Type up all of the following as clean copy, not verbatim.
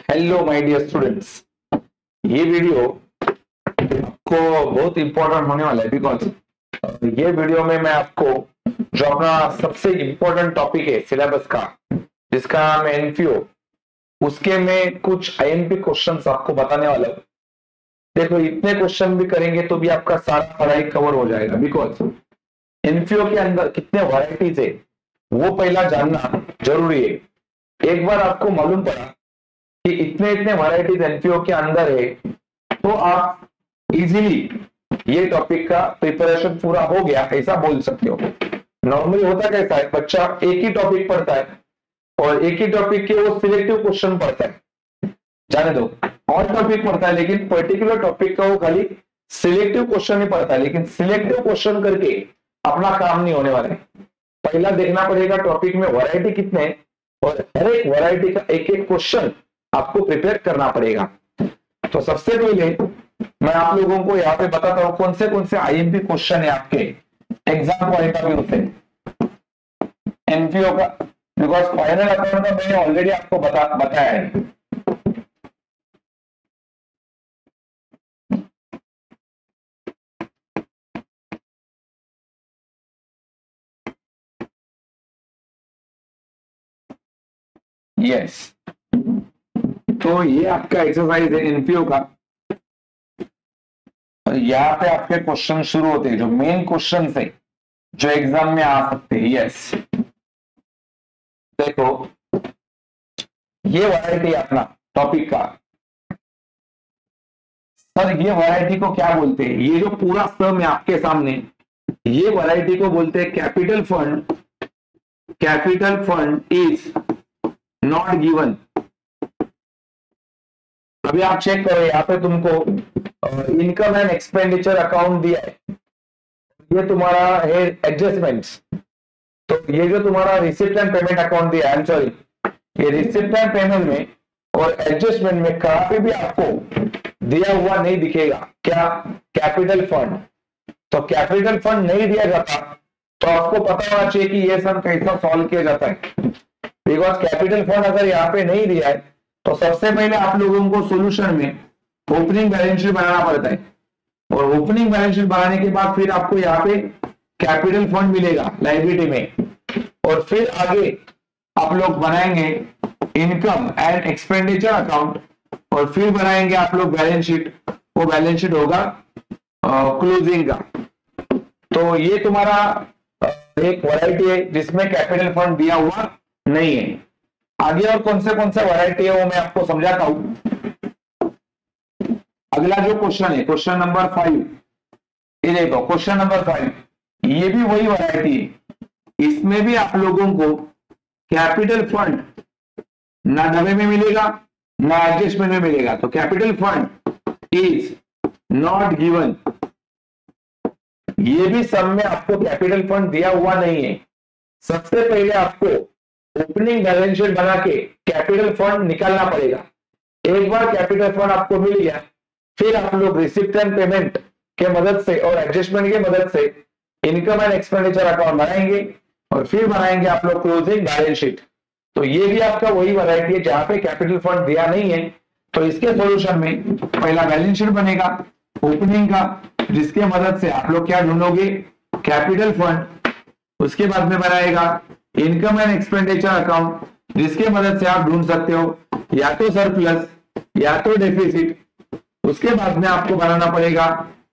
Hello my dear students, ये video आपको बहुत इंपॉर्टेंट होने वाला है बिकॉज ये वीडियो में मैं आपको जो अपना सबसे इंपॉर्टेंट टॉपिक है सिलेबस का, जिसका नाम है एनपीओ, उसके में कुछ आईएमपी क्वेश्चंस आपको बताने वाला हूं। देखो, इतने क्वेश्चन भी करेंगे तो भी आपका सारा पढ़ाई कवर हो जाएगा बिकॉज एनपीओ के अंदर कितने वैरायटीज है वो पहला जानना जरूरी है। एक बार आपको मालूम पड़ा कि इतने इतने वैरायटीज एनपीओ के अंदर है तो आप इजीली ये टॉपिक का प्रिपरेशन पूरा हो गया ऐसा बोल सकते हो। नॉर्मली होता कैसा है, बच्चा एक ही टॉपिक पढ़ता है और एक ही टॉपिक के वो सिलेक्टिव क्वेश्चन पढ़ता है, जाने दो और टॉपिक पढ़ता है लेकिन पर्टिकुलर टॉपिक का वो खाली सिलेक्टिव क्वेश्चन ही पढ़ता है, लेकिन सिलेक्टिव क्वेश्चन करके अपना काम नहीं होने वाला है। पहला देखना पड़ेगा टॉपिक में वैरायटी कितने हैं और हर एक वैरायटी का एक एक क्वेश्चन आपको प्रिपेयर करना पड़ेगा। तो सबसे पहले मैं आप लोगों को यहाँ पे बताता हूँ कौन से आईएमपी क्वेश्चन है आपके एग्जाम पॉइंट ऑफ व्यू से एनपीओ का, बिकॉज फाइनल अकाउंट का मैंने ऑलरेडी आपको बताया है। यस, तो ये आपका एक्सरसाइज है एनपीओ का। यहाँ पे आपके क्वेश्चन शुरू होते हैं जो मेन क्वेश्चन है जो एग्जाम में आ सकते हैं। यस, देखो ये वैरायटी अपना टॉपिक का, सर ये वैरायटी को क्या बोलते हैं? ये जो पूरा सम है आपके सामने, ये वैरायटी को बोलते हैं capital fund. Capital fund is not given. अभी आप चेक करो, यहाँ पे तुमको इनकम एंड एक्सपेंडिचर अकाउंट दिया है, ये तुम्हारा है एडजस्टमेंट्स। तो ये जो तुम्हारा रिसिप्ट एंड पेमेंट अकाउंट दिया है, सॉरी, ये रिसिप्ट एंड पेमेंट में और एडजस्टमेंट में कहाँ पे भी आपको दिया हुआ नहीं दिखेगा क्या? Capital fund. तो कैपिटल फंड नहीं दिया जाता तो आपको पता होना चाहिए कि ये सब कैसा सॉल्व किया जाता है। बिकॉज कैपिटल फंड अगर यहाँ पे नहीं दिया है तो सबसे पहले आप लोगों को सॉल्यूशन में ओपनिंग बैलेंस शीट बनाना पड़ता है और ओपनिंग बैलेंस शीट बनाने के बाद फिर आपको यहाँ पे कैपिटल फंड मिलेगा लायबिलिटी में, और फिर आगे आप लोग बनाएंगे इनकम एंड एक्सपेंडिचर अकाउंट और फिर बनाएंगे आप लोग बैलेंस शीट। वो बैलेंस शीट होगा क्लोजिंग का। तो ये तुम्हारा एक वैरायटी है जिसमें कैपिटल फंड दिया हुआ नहीं है। आगे और कौन से वैरायटी है वो मैं आपको समझाता हूं। अगला जो क्वेश्चन है, क्वेश्चन नंबर 5, ये देखो क्वेश्चन नंबर 5, ये भी वही वैरायटी है। इसमें भी आप लोगों को कैपिटल फंड ना डबे में मिलेगा ना एडजस्टमेंट में मिलेगा। तो capital fund is not given, ये भी सब में आपको कैपिटल फंड दिया हुआ नहीं है। सबसे पहले आपको ओपनिंग बैलेंस शीट बना के कैपिटल फंड निकालना पड़ेगा। एक बार कैपिटल फंड आपको मिल गया, फिर आप लोग रिसिप्ट एंड पेमेंट के मदद से और एडजस्टमेंट के मदद से इनकम एंड एक्सपेंडिचर अकाउंट बनाएंगे और फिर बनाएंगे आप लोग क्लोजिंग बैलेंस शीट। तो ये भी आपका वही वैरायटी है जहां पे कैपिटल फंड दिया नहीं है। तो इसके सॉल्यूशन में पहला बैलेंस शीट बनेगा ओपनिंग का, जिसके मदद से आप लोग क्या ढूंढोगे? Capital fund. उसके बाद में बनाएगा इनकम एंड एक्सपेंडिचर अकाउंट, जिसके मदद से आप ढूंढ सकते हो या तो सरप्लस या तो डेफिसिट। उसके बाद में आपको बनाना पड़ेगा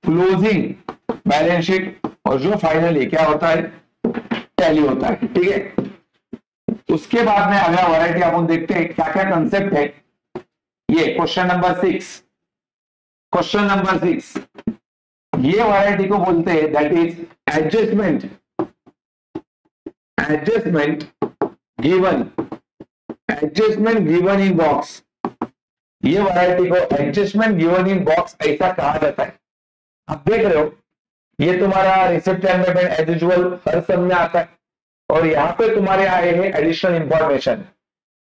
क्लोजिंग बैलेंस शीट और जो फाइनली क्या होता है? टैली होता है। ठीक है, उसके बाद में अगला वैरायटी अपन देखते हैं क्या क्या कंसेप्ट है। ये क्वेश्चन नंबर 6, क्वेश्चन नंबर 6, ये वैरायटी को बोलते हैं that is adjustment. Adjustment given, adjustment given in box. ये वैरायटी को एडजस्टमेंट गिवन इन बॉक्स ऐसा कहा जाता है। आप देख रहे हो ये तुम्हारा receipt and payment as usual हर सब में आता है और यहाँ पे तुम्हारे आए हैं एडिशनल इंफॉर्मेशन।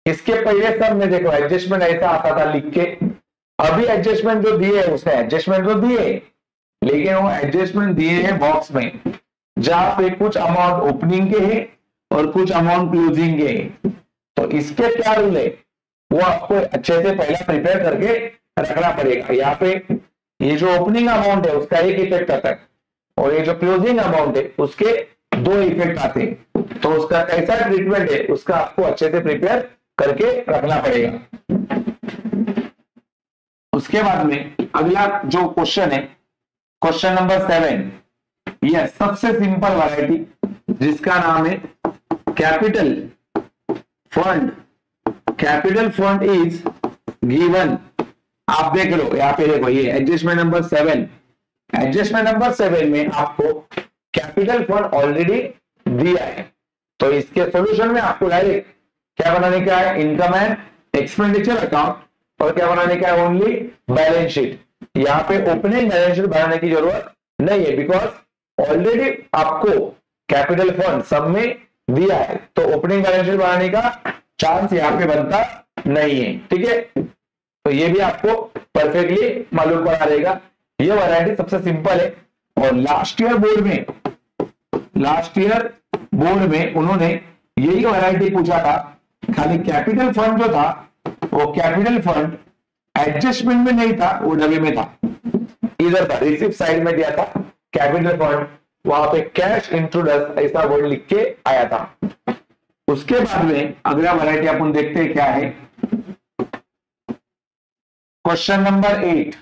इसके पहले सब में देखो एडजस्टमेंट ऐसा आता था लिख के, अभी एडजस्टमेंट जो दिए है उसने एडजस्टमेंट तो दिए लेकिन वो एडजस्टमेंट दिए हैं बॉक्स में, जहां पे कुछ अमाउंट ओपनिंग के हैं और कुछ अमाउंट क्लोजिंग के हैं। तो इसके क्या रूल है? वो आपको अच्छे से पहला प्रिपेयर करके रखना पड़ेगा। यहाँ पे ये जो ओपनिंग अमाउंट है उसका एक इफेक्ट आता है और ये जो क्लोजिंग अमाउंट है उसके दो इफेक्ट आते हैं, तो उसका कैसा ट्रीटमेंट है उसका आपको अच्छे से प्रिपेयर करके रखना पड़ेगा। उसके बाद में अगला जो क्वेश्चन है, क्वेश्चन नंबर 7, यह सबसे सिंपल वैरायटी जिसका नाम है capital fund. Capital fund is given. आप देख लो यहाँ पे, देखो ये एडजस्टमेंट नंबर 7, एडजस्टमेंट नंबर 7 में आपको कैपिटल फंड ऑलरेडी दिया है, तो इसके सॉल्यूशन में आपको डायरेक्ट क्या बनाने का है, इनकम एंड एक्सपेंडिचर अकाउंट, और क्या बनाने का है, ओनली बैलेंस शीट। यहाँ पे ओपनिंग बैलेंस शीट बनाने की जरूरत नहीं है, बिकॉज ऑलरेडी आपको कैपिटल फंड सब में दिया है, तो ओपनिंग बैलेंस शीट बनाने का चांस यहाँ पे बनता नहीं है। ठीक है, तो ये भी आपको परफेक्टली मालूम पड़ा रहेगा। ये वैरायटी सबसे सिंपल है, और लास्ट ईयर बोर्ड में उन्होंने यही वैरायटी पूछा था, खाली कैपिटल फंड जो था वो कैपिटल फंड एडजस्टमेंट में नहीं था, वो डब्बे में था, इधर था, रिसिप्ट साइड में दिया था कैपिटल फंड, वहां पे कैश इंट्रोडस ऐसा वर्ड लिख के आया था। उसके बाद में अगला वैरायटी अपन देखते हैं क्या है, क्वेश्चन नंबर 8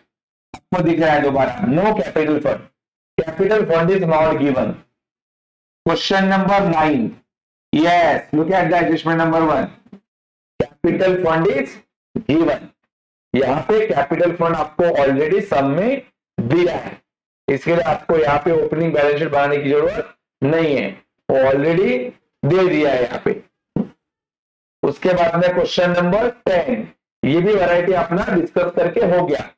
आपको दिख रहा है दोबारा, no capital fund, capital fund is not given. Question number 9, yes, look at the adjustment number 1, capital fund is given. यहाँ पे कैपिटल फंड आपको ऑलरेडी सम में दिया है, इसके लिए आपको यहाँ पे ओपनिंग बैलेंस शीट बनाने की जरूरत नहीं है, वो ऑलरेडी दे दिया है यहाँ पे। उसके बाद में क्वेश्चन नंबर 10, ये भी वैरायटी अपना डिस्कस करके हो गया,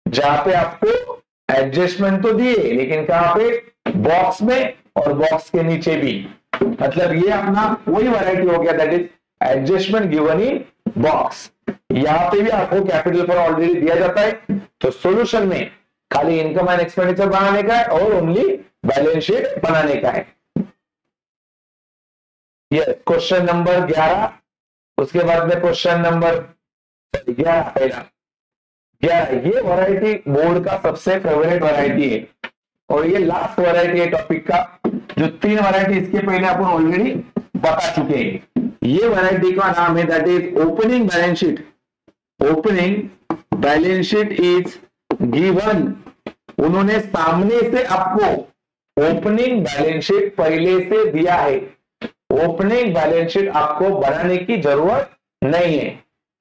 जहां पे आपको एडजस्टमेंट तो दिए, लेकिन कहां पे, बॉक्स में और बॉक्स के नीचे भी, मतलब ये अपना वही वैरायटी हो गया, that is adjustment given in box. यहाँ पे भी आपको कैपिटल फंड ऑलरेडी दिया जाता है, तो सॉल्यूशन में खाली इनकम एंड एक्सपेंडिचर बनाने का है और ओनली बैलेंस शीट बनाने का है। ये क्वेश्चन नंबर 11, उसके बाद में क्वेश्चन नंबर 11 पहला 11, ये वैरायटी बोर्ड का सबसे फेवरेट वैरायटी है, और ये लास्ट वैरायटी है टॉपिक का, जो 3 वैरायटी इसके पहले अपन ऑलरेडी बता चुके हैं। ये वैरायटी का नाम है that is opening balance sheet. Opening balance sheet is given. उन्होंने सामने से आपको ओपनिंग बैलेंस शीट पहले से दिया है, ओपनिंग बैलेंस शीट आपको बनाने की जरूरत नहीं है।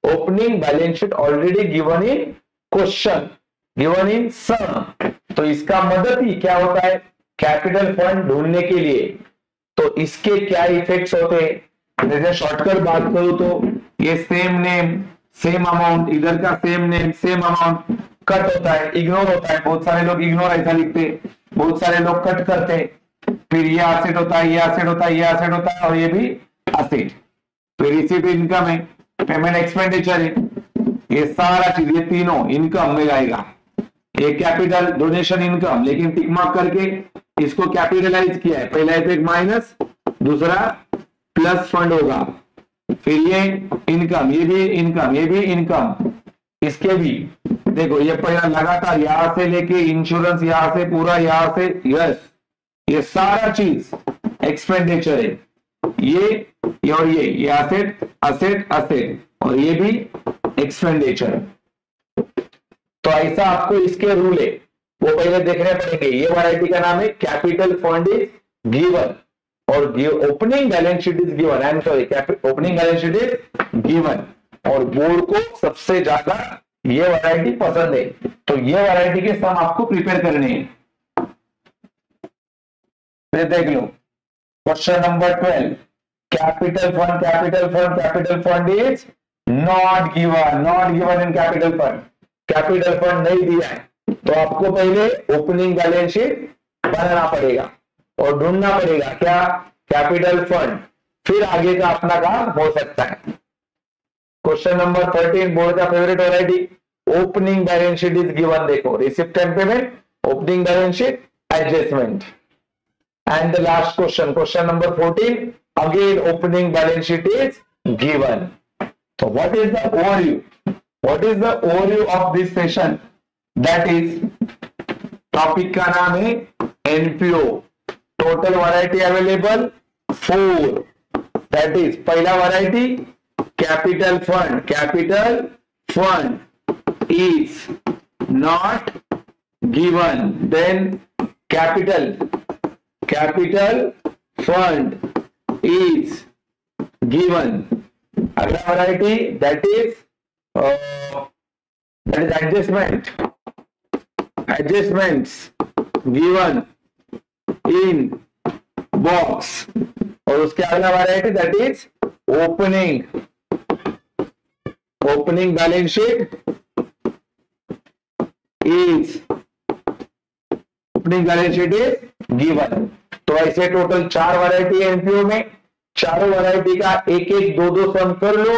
Opening balance sheet already given in question, given in sum, तो इसका मदद ही क्या होता है, कैपिटल फंड ढूंढने के लिए। तो इसके क्या इफेक्ट्स होते हैं, जैसे शॉर्टकट बात करूं तो ये सेम नेम सेम अमाउंट, इधर का same name same amount cut होता है, इग्नोर होता है, बहुत सारे लोग इग्नोर ऐसा लिखते, बहुत सारे लोग कट करते, फिर ये एसेट होता है, ये एसेट होता है, ये एसेट होता है, और ये भी एसेट। फिर रिसीट इनकम है, पेमेंट एक्सपेंडिचर है, ये सारा चीज, ये तीनों इनकम में जाएगा। ये कैपिटल डोनेशन इनकम, लेकिन टिक मार्क करके इसको कैपिटलाइज किया है, पहला इफेक्ट माइनस, दूसरा प्लस फंड होगा, फिर ये इनकम, ये भी इनकम, ये भी इनकम, इसके भी देखो, ये पहला लगातार यहां से लेके इंश्योरेंस, यहां से पूरा, यहां से यस, ये सारा चीज एक्सपेंडिचर है, ये और ये एसेट एसेट एसेट, और ये भी एक्सपेंडिचर। तो ऐसा आपको इसके रूल है वो पहले देखने पड़ेंगे। ये वैरायटी का नाम है कैपिटल फंड इज गिवन, और opening balance sheet is given, I am sorry, opening balance sheet is given, और बोर्ड को सबसे ज्यादा ये वैरायटी पसंद है, तो ये वैरायटी के सम आपको प्रिपेयर करने हैं। फिर देख लो question number 12, capital fund, capital fund, capital fund is not given, not given in capital fund, capital fund नहीं दिया है, तो आपको पहले ओपनिंग बैलेंस शीट बनाना पड़ेगा और ढूंढना पड़ेगा क्या, कैपिटल फंड, फिर आगे का अपना काम हो सकता है। क्वेश्चन नंबर 13 बोर्ड का favourite variety, opening balance sheet is given, देखो receipt and payment, opening balance sheet, adjustment, and the last question, question number 14, again opening balance sheet is given. So what is the overview? What is the overview of this session? That is, topic का नाम है NPO, total variety available 4. That is पहला variety capital fund. Capital fund is not given. Then capital fund is given. अगला variety that is adjustments given in box. और उसके अगला variety that is opening balance sheet is given. तो ऐसे total 4 variety है NPO में. चारों variety का एक एक दो सम कर लो,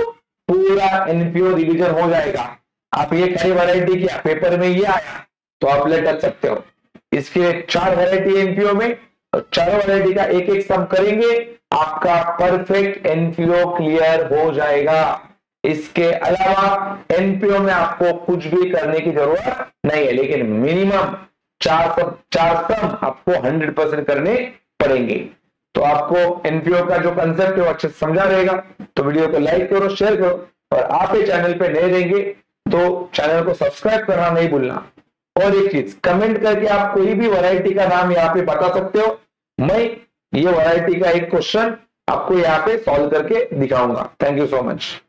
पूरा एनपीओ रिवीजन हो जाएगा. आप ये कई वैरायटी किया, पेपर में ये आया तो आप कर सकते हो. इसके 4 वैरायटी एनपीओ में, और चारों वैरायटी का एक एक सम करेंगे, आपका परफेक्ट एनपीओ क्लियर हो जाएगा. इसके अलावा एनपीओ में आपको कुछ भी करने की जरूरत नहीं है, लेकिन मिनिमम 4 सम आपको 100% करने पड़ेंगे. तो आपको एनपीओ का जो कंसेप्ट है वो अच्छे से समझा रहेगा. तो वीडियो को लाइक करो, शेयर करो, और आप ये चैनल पे नए रहेंगे तो चैनल को सब्सक्राइब करना नहीं भूलना. और एक चीज, कमेंट करके आप कोई भी वैरायटी का नाम यहाँ पे बता सकते हो. मैं ये वैरायटी का एक क्वेश्चन आपको यहाँ पे सॉल्व करके दिखाऊंगा. Thank you so much.